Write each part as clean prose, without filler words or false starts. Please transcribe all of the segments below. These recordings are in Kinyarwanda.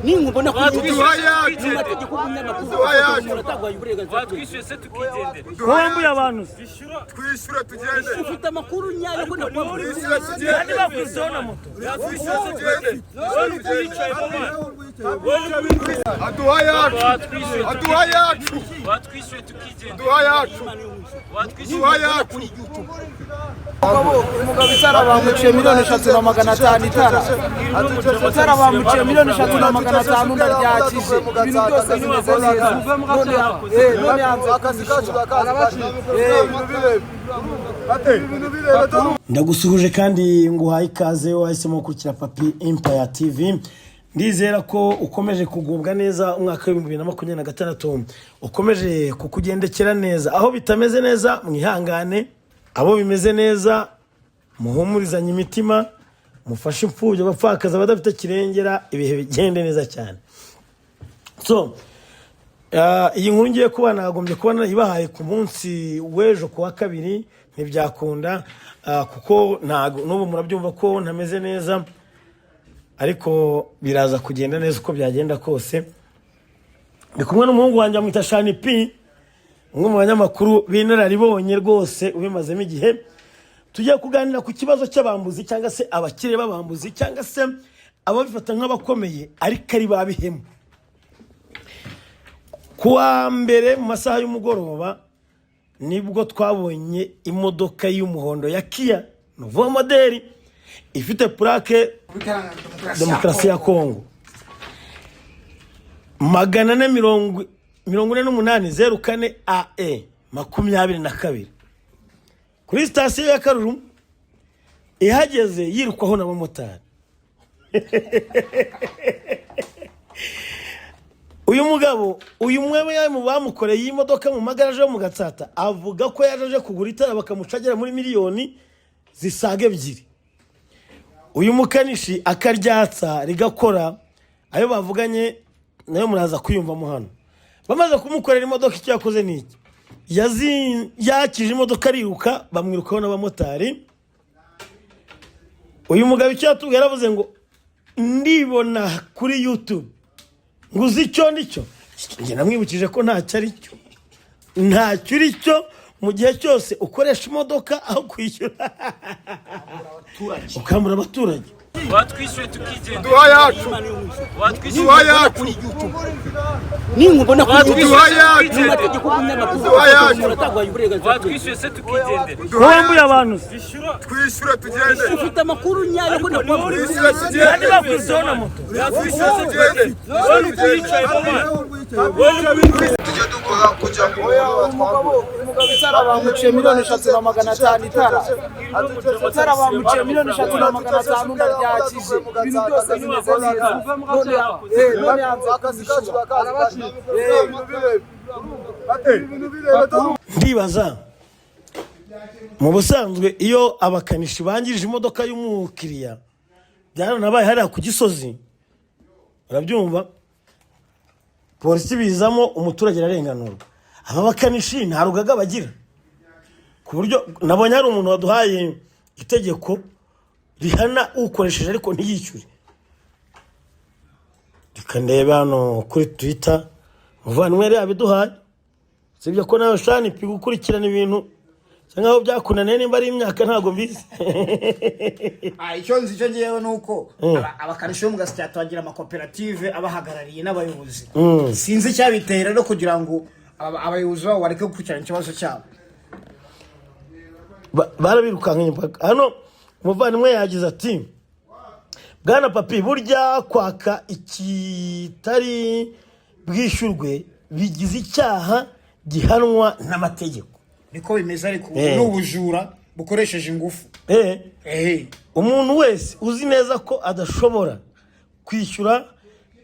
ninkubona ko mategeko y'umunyamakuru atagwaye uburenganzira batwishyuye se tukigendera Bombi abantu twishyura tugende ufite amakuru nyayo ko twishyura tugende kandi bakwiseho na moto twishyura tugende wari ukwicaye mama aduha yacu batwishyuye tukigendera aduha yacu umugabo itara bamuciye miliyoni 3,500 itara bamuciye miliyoni 3,500 ndaryakije ibintu byose bimeze neza none akazi kacu ndagusuhuje kandi nguhaye ikaze wahisemo kurikira Papi Empire TV. Ndizera ko ukomeje kugubwa neza umwaka wa 2026 ukomeje kukugendekera neza. Aho bitameze neza mwihangane, abo bimeze neza muhumurizanye imitima, mufashe imfubyi abapfakaza badafite kirengera, ibihe bigende neza cyane. So iyi nkuru ngiye kuba nagombye kubona ibahaye ku munsi w'ejo kuwa kabiri, ntibyakunda kuko n'ubu murabyumva ko ntameze neza, ariko biraza kugenda neza uko byagenda kose. Ndi kumwe n'umuhungu wanjye amwita Shani P, umwe mu banyamakuru b'inararibonye rwose ubimazemo igihe. Tugiye kuganira ku kibazo cy'abambuzi cyangwa se abakire b'abambuzi cyangwa se ababifata nk'abakomeye ariko ari babihemu. Kuwa mbere mu masaha y'umugoroba nibwo twabonye imodoka y'umuhondo ya Kia Nouveau modeli ifite plaque Demokarasi ya Kongo 448 AE 22 kuri station ya Karuru ihageze yirukwaho n'abamotari. Uyu mugabo uyu mwewe mu bamukoreye iyi modoka mu magaraje yo mu Gatsata avuga ko yaje kugura itara bakamucagera muri miliyoni zisaga 2. Uyu mukanishi akaryatsa rigakora, ayo bavuganye nayo muraza kuyumva hano. Bamaze kumukorera imodoka icyo yakoze niki, yakije imodoka ariruka, bamwirukaho n'abamotari. Uyu mugabo icyo yatubwiye yaravuze ngo ndibona kuri YouTube nguzi icyo ndicyo. Nge namwibukije ko ntacyo ari cyo, ntacyo uri cyo. Mu gihe cyose ukoresha imodoka aho kwishyura ukamura abaturage. batwishyuye tukigendera aduha yacu ninkubona ko mategeko y'umunyamakuru atagwaye uburenganzira batwishyuye se tukigendera Bombi abantu twishyura tugende ufite amakuru nyayo ko twishyura tugende kandi bakwiseho na moto twishyura tugende wari ukwicaye mama umugabo itara bamuciye miliyoni 3,500 itara bamuciye miliyoni 3,500 ndaryakije ibintu byose bimeze neza none akazi kacu ndibaza mu busanzwe iyo abakanishi bangirije imodoka y'umukiriya byaranabaye hariya ku Gisozi, urabyumva, polisi bizamo umuturage ararenganurwa. Aba bakanishi nta rugaga bagira, ku buryo nabonye hari umuntu waduhaye itegeko rihana ukoresheje ariko ntiyishyure. Rikandeba hano kuri Twitter muvandimwe yari yabiduhaye. Sibyo ko nawe Shani P gukurikirana ibintu cyangwa aho byakunaniye nimba ari imyaka ntago mbizi. icyo nzi cyo ngiyewe nuko abakanishi bo mu Gatsata bagira amakoperative abahagarariye n'abayobozi. Sinzi cyabitera no kugira ngo abayobozi babo bareke gukurikirana ikibazo cyabo. Barabirukankanye mpaka hano. Umuvandimwe yagize ati Bwana Papi, burya kwaka ikitari bwishyurwe bigize icyaha gihanwa n'amategeko. Niko bimeze ariko n'ubujura bukoresheje ingufu. Umuntu wese uzi neza ko adashobora kwishyura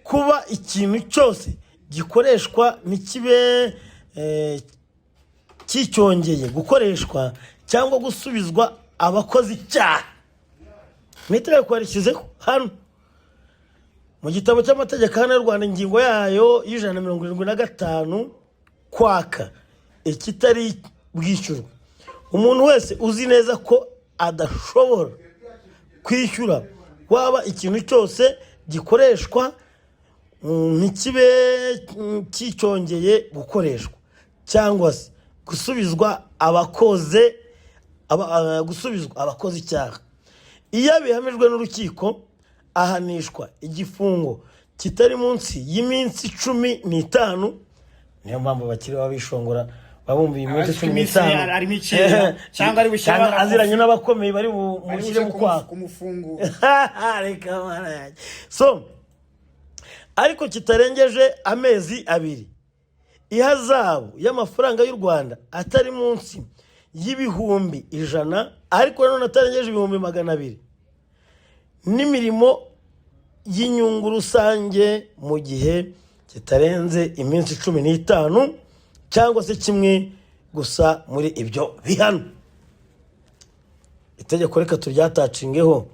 kuba ikintu cyose gikoreshwa n'ikibe kicyongeye gukoreshwa cyangwa gusubizwa abakozi icyaha. Metero kwarishyizeho hano mu gitabo cy'amategeko hano y'u Rwanda ingingo yayo y'175 kwaka ikitari bwishyurwa. Umuntu wese uzi neza ko adashobora kwishyura waba ikintu cyose gikoreshwa ntikibe kicyongeye gukoreshwa cyangwa se gusubizwa abakoze icyaha. Iyo bihamijwe n'urukiko ahanishwa igifungo kitari munsi y'iminsi 15. Niyo mpamvu bakiri babishongora babumviye iminsi 15 ari mikeya cyangwa ari bushyira aziranye n'abakomeye bari mushyire mu kwa kumufungu. Reka mara. So ariko kitarengeje amezi 2, ihazabu y'amafaranga y'u Rwanda atari munsi y'ibihumbi 100, ariko none atarengeje ibihumbi 200, n'imirimo y'inyungu rusange mu gihe kitarenze iminsi 15 cyangwa se kimwe gusa muri ibyo bihano. Itegeko reka turyatacingeho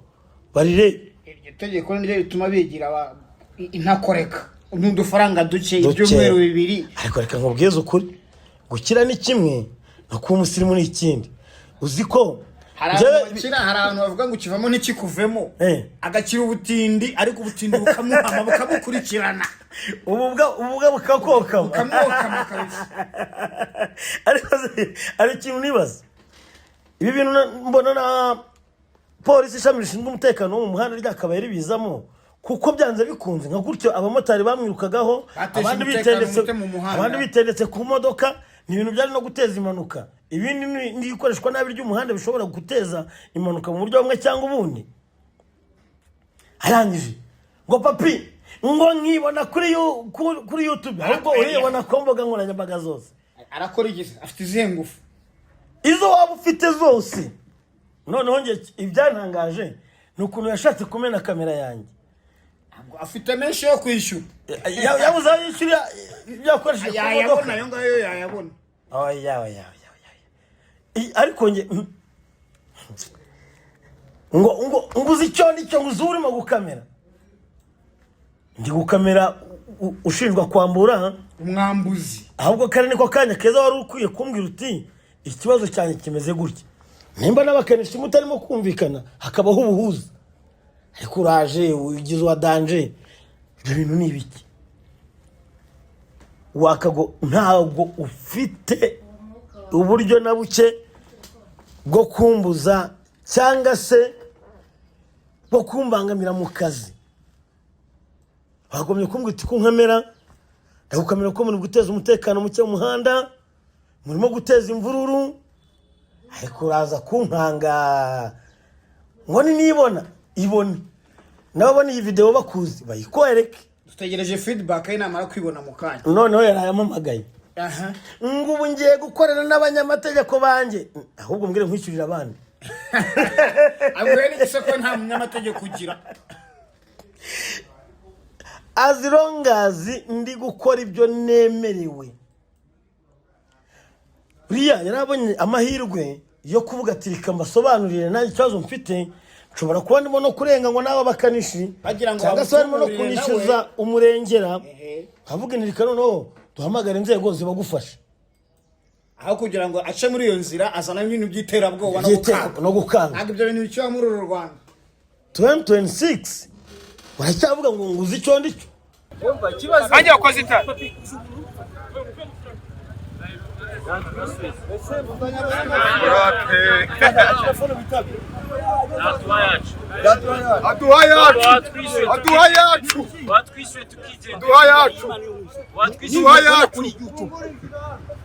barire. Itegeko niryo rituma bigira intakoreka n'udufaranga duke ibyumweru 2. Ariko reka nkubwize ukuri, gukira ni kimwe no kuba umusirimu ni ikindi. Uzi ko hari abantu bavuga ngo kivamo n'ikikuvemo, agakira ubutindi, ariko ubutindi bukamuhama bukamukurikirana, ububwa bukakokama kabisa. Ari ikintu nibaza, ibi bintu mbona na polisi ishami rishinzwe umutekano wo mu muhanda ryakabaye ribizamo, kuko byanze bikunze nka gutyo abamotari bamwirukagaho, abandi bitendetse ku modoka, ni ibintu byari no guteza impanuka. Ibindi ni ikoreshwa nabi ry'umuhanda bishobora guteza impanuka mu buryo bumwe cyangwa ubundi. Arangije ngo papi ngo nkibona kuri YouTube, ahubwo uribona ko mboga nkoranyambaga zose. Arakora igize afite izihe ngufu izo waba ufite zose. Noneho nge ibyantangaje ni ukuntu yashatse kumena kamera yanjye. Afite menshi yo kwishyura. Yabuze yishyura byakoresheje ku modoka. Yo ngayo yayabona. Oya. Ariko nge ngo uzi icyo nicyo uzurimo gukamera. Ndi gukamera ushinjwa kwambura umwambuzi. Ahubwo kare niko kanya keza wari ukwiye kumbwira uti ikibazo cyane kimeze gutya. Nimba n'abakanishi mutarimo kumvikana hakabaho ubuhuza. Ariko uraje ugize wa danger. Ibyo bintu ni ibiki? Wakago ntago ufite uburyo na buke bwo kumbuza cyangwa se bwo kumbangamira mu kazi. Bagomye kumbwira uti kunkamera, ndagukamera ko muri guteza umutekano muke mu muhanda, murimo guteza imvururu, ariko uraza kunkanga ngo nibona ibone. Nababona iyi video bakuzi bayikwereke. Dutegereje feedback y'inamara kwibona mu kanya. Noneho yarayamamagaye. Ngo ubu ngiye gukorana n'abanyamategeko banjye, ahubwo mbwire nkwishyurira abandi. Abwira n'igise ko nta munyamategeko ugira. As long as ndi gukora ibyo nemerewe. Uriya yarabonye amahirwe yo kuvuga ati reka mbasobanurire nta kibazo mfite, nshobora kuba ndimo no kurenga ngo naba bakanishi cyangwa se barimo no kunishyuza umurengera. Havuga nti noneho duhamagara inzego zibagufasha, aho kugira ngo ace muri iyo nzira azana ibintu by'iterabwoba no gukanga. Ntabwo ibyo bintu biciwe muri uru Rwanda 2026 baracyavuga ngo nguzi icyo ndicyo. Hajya wakoze itara.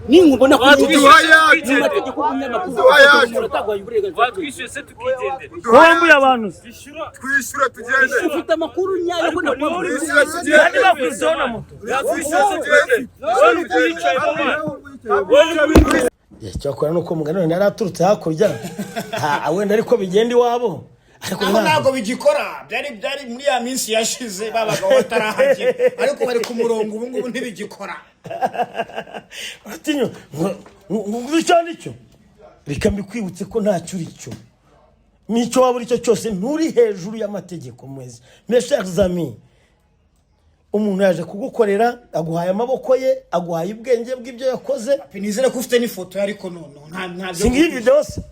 Ninkubona watwishyuye se tukigendera. Wambuye abantu Twishyura tugende. ufite amakuru nyayo ko nakwambura. Twishyura tugende. bakurizeho na moto. Watwishyuye se tugende. Wowe ukwicaye mama. Cyakora nuko mugano naraturutse hakurya. Wenda ariko bigenda iwabo. Ariko ntabwo bigikora. Byari muri ya minsi yashize babaga batarahagera. Ariko bari ku murongo ubu ngubu ntibigikora. Atinyo ngicyo nicyo. Reka mbikwibutse ko ntacyo uricyo. Nicyo waburi cyo cyose nturi hejuru y'amategeko mwezi. Mes chers amis, umuntu yaje kugukorera, aguhaye amaboko ye, aguhaye ubwenge bw'ibyo yakoze. Nizere ko ufite n'ifoto ariko nta singi video se.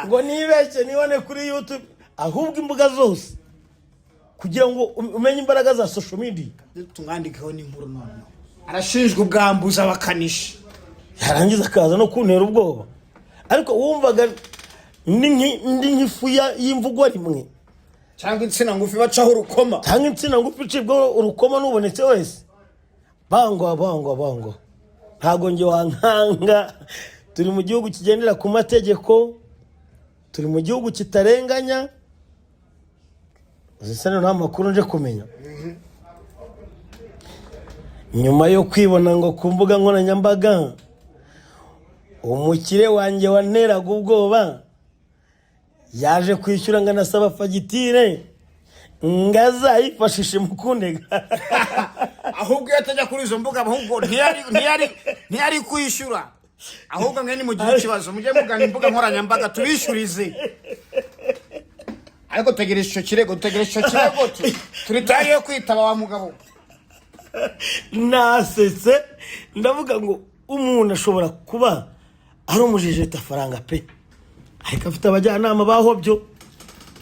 Ngo nibeshye nibone kuri YouTube, ahubwo imbuga zose kugira ngo umenye imbaraga za social media. Tumwandikeho n'inkuru none arashinjwa ubwambuza abakanishi yarangiza akaza no kuntera ubwoba, ariko wumvaga ndi nk'ifu y'imvugo rimwe cyangwa insina ngufi bacaho urukoma, cyangwa insina ngufi icibwa urukoma n'ubonetse wese. Bango ntago nge wankanga. Turi mu gihugu kigendera ku mategeko, turi mu gihugu kitarenganya. Zisane nta makuru nje kumenya. Nyuma yo kwibona ngo ku mbuga nkoranyambaga umukire wanjye wanteraga ubwoba yaje kwishyura ngo anasaba fagitire ngazayifashishe mu kundega. Ahubwo yatajya kuri izo mbuga ahubwo ntiyari kwishyura, ahubwo mwe ni mu gihe kibazo mujye mugana imbuga nkoranyambaga tubishyurize. Ariko tegereje icyo kirego turi tayari yo kwitaba wa mugabo. Nasetse ndavuga ngo umuntu ashobora kuba ari umujejeta faranga pe, ariko afite abajyanama bahobyo.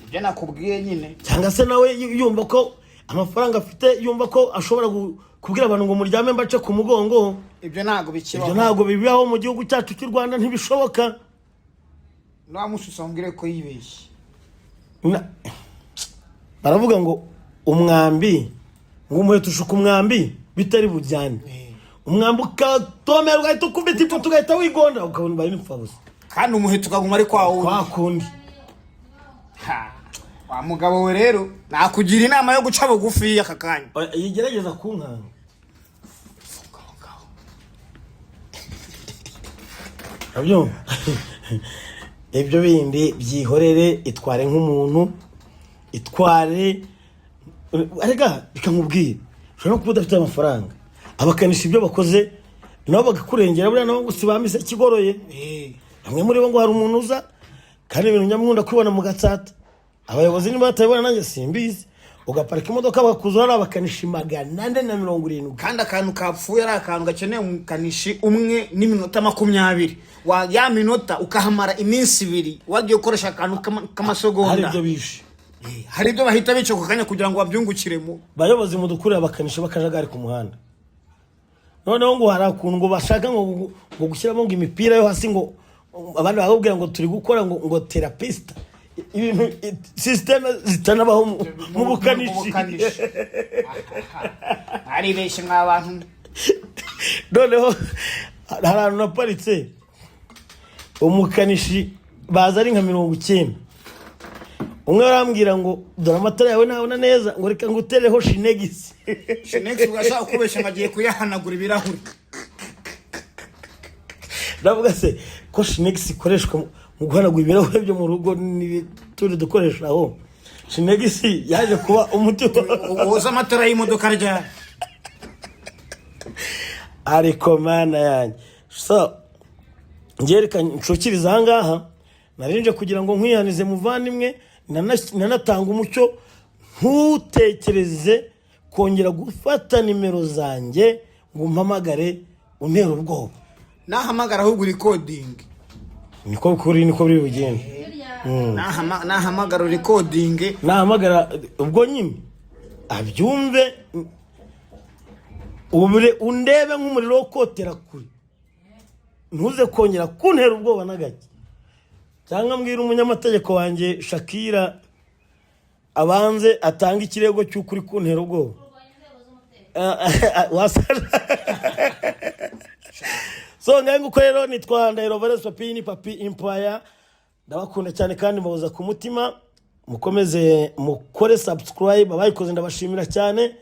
Ibyo nakubwiye nyine, cyangwa se nawe yumva ko amafaranga afite, yumva ko ashobora kubwira abantu ngo muryame mbace ku mugongo. Ibyo ntago bikibaho, ibyo ntago bibaho mu gihugu cyacu cy'u Rwanda, ntibishoboka. Namushusongere ko yibeshye. Baravuga ngo umwambi ngo umuheto ushuka umwambi bitari bujyane. Umwambi ukatomerwa ugahita ukubita ifoto ugahita wigonda ukabona bari n'ipfabusa, kandi umuheto ukaguma ari kwa kundi. Wa mugabo we rero nakugira inama yo guca bugufi aka kanya. Yigerageza kunkanga. Abyo ibyo bindi byihorere, itware nk'umuntu, itware. Arega bikamubwira ushobora kuba udafite amafaranga, abakanisha ibyo bakoze nabo bagakurengera, buriya nabo gusibamise kigoroye. Bamwe muri bo ngo hari umuntu uza kandi ibintu nyamwunda kwibona mu gatsata. Abayobozi niba batabibona nanjye simbizi, ugaparika imodoka bakuzura ari abakanishi 470, kandi akantu kapfuye ari akantu gakeneye umukanishi umwe n'iminota 20. Ya minota ukahamara iminsi 2 wagiye ukoresha akantu k'amasegonda. Hari ibyo bishe, hari ibyo bahita bica ku kanya kugira ngo babyungukiremo. Bayobozi mudukurira abakanishi bakajagari ku muhanda. Noneho ngo hari akuntu ngo bashaka ngo gushyiramo ngo imipira yo hasi, ngo abandi bakubwira ngo turi gukora ngo therapist. Ibintu systeme zitanabaho mu bukanishi. Ari beshe nk'abantu. Noneho hari ahantu naparitse umukanishi baza ari nka 90. Umwe arambwira ngo dore amatara yawe ntabona neza, ngo reka ngutereho Shinegisi. Shinegisi ugashaka kubesha ngagiye kuyahanagura ibirahuri. Ndavuga se ko Shinegisi ikoreshwa mu guhanagura ibirahuri byo mu rugo turi dukoresha aho. Shinegisi yaje kuba umuti woza amatara y'imodoka rya. Ariko mana yanjye, so ngereka nshukiriza ahangaha narinje kugira ngo nkwihanize muvandimwe, nanatanga umucyo, ntutekereze kongera gufata nimero zanjye ngo mpamagare untera ubwoba. Nahamagara ahubwo recording. Niko biri bugende. Nahamagara recording. Nahamagara ubwo nyine abyumve, ubure undebe nk'umuriro wo kotera kuri. Ntuze kongera kuntera ubwoba nagake. Cyangwa mbwira umunyamategeko wanjye Shakira abanze atanga ikirego cy'ukuri kuntera ubwoba. So ngangu ko rero nitwa Ndahiro Valens Papi Empire. Ndabakunda cyane kandi mbabuza ku mutima, mukomeze mukore subscribe, abayikoze ndabashimira cyane,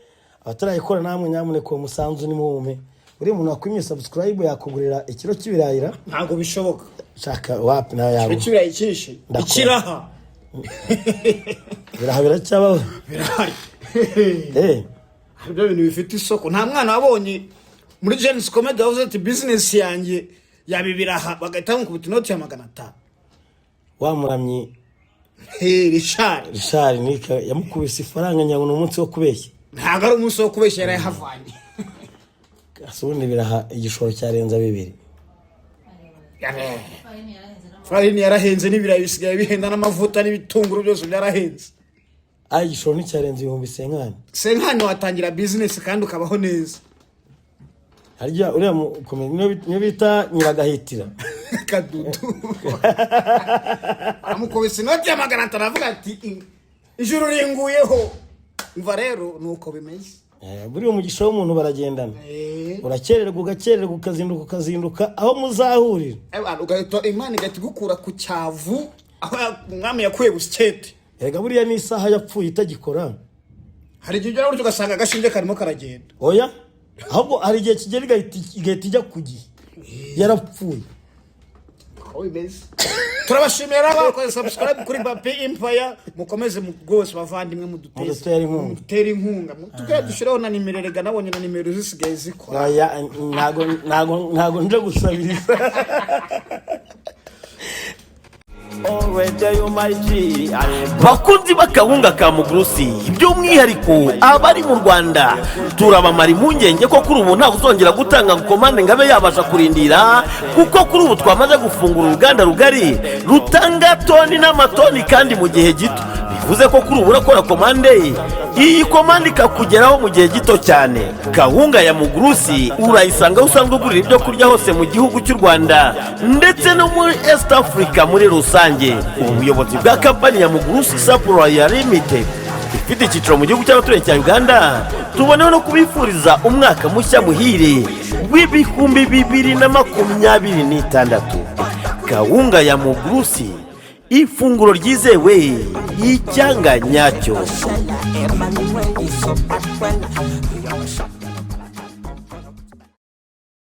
abatarayikora namwe nyamuneka ko musanzu ni mume. Uri umuntu wakwimye subscribe yakugurira ikiro cy'ibirayira ntago bishoboka. Shaka wapi na yabo ikibirayi cyishe ikiraha birahabira cyaba birahari. Ibyo bintu bifite isoko. Nta mwana wabonye muri Genesis Comedy House ati business yanjye yabibiraha bagahita mukubita inoti ya 500. Wamuramye Richard nika yamukubise ifaranga nyango n'umunsi wo kubeshya. Ntago ari umunsi wo kubeshya, yari yahavanye. Asubundi biraha igishoro cyarenza 2. Farini yarahenze n'ibirayi bisigaye bihenda n'amavuta n'ibitunguru byose byarahenze. igishoro n'icyarenze 1000 senkani watangira business kandi ukabaho neza. Harya uriya niyo bita nyiragahitira kadudu amukubise inoti ya 500 aravuga ati ijuru ringuyeho. Umva rero nuko bimeze. Buri umugisha w'umuntu baragendana. Urakererwa ugakererwa ukazinduka aho muzahurira. Ugahita Imana igatigukura ku cyavu aho umwami yakuye buskete. Erega buriya ni isaha yapfuye itagikora. Hari igihe ujya ugasanga agashinge karimo karagenda. Oya ahubwo hari igihe kigera igahita ijya kugiye yarapfuye. Turabashimira abakoze subscribe kuri Papi Empire, mukomeze rwose bavandimwe mudutera inkunga tugiye dushiraho na nimero, rega nabonye na nimero zisigaye zikora. Oya ntago nje gusabiriza. Bakunzi bakahunga ka Mugurusi by'umwihariko abari mu Rwanda turabamara impungenge ko kuri ubu nta uzongera gutanga komande ngabe yabasha kurindira, kuko kuri ubu twamaze gufungura uruganda rugari rutanga toni n'amatoni kandi mu gihe gito. Bivuze ko kuri ubu urakora komande, iyi komande ikakugeraho mu gihe gito cyane. Kahunga ya Mugurusi urayisanga usanzwe ugurira ibyo kurya hose mu gihugu cy'u Rwanda ndetse no muri East Africa muri rusange. Ubuyobozi bwa kampani ya Mugurusi Supply Limited ifite icyiciro mu gihugu cy'abaturanyi cya Uganda tuboneho no kubifuriza umwaka mushya muhire w'ibihumbi 2026. Kahunga ya Mugurusi, ifunguro ryizewe icyanga nyacyo.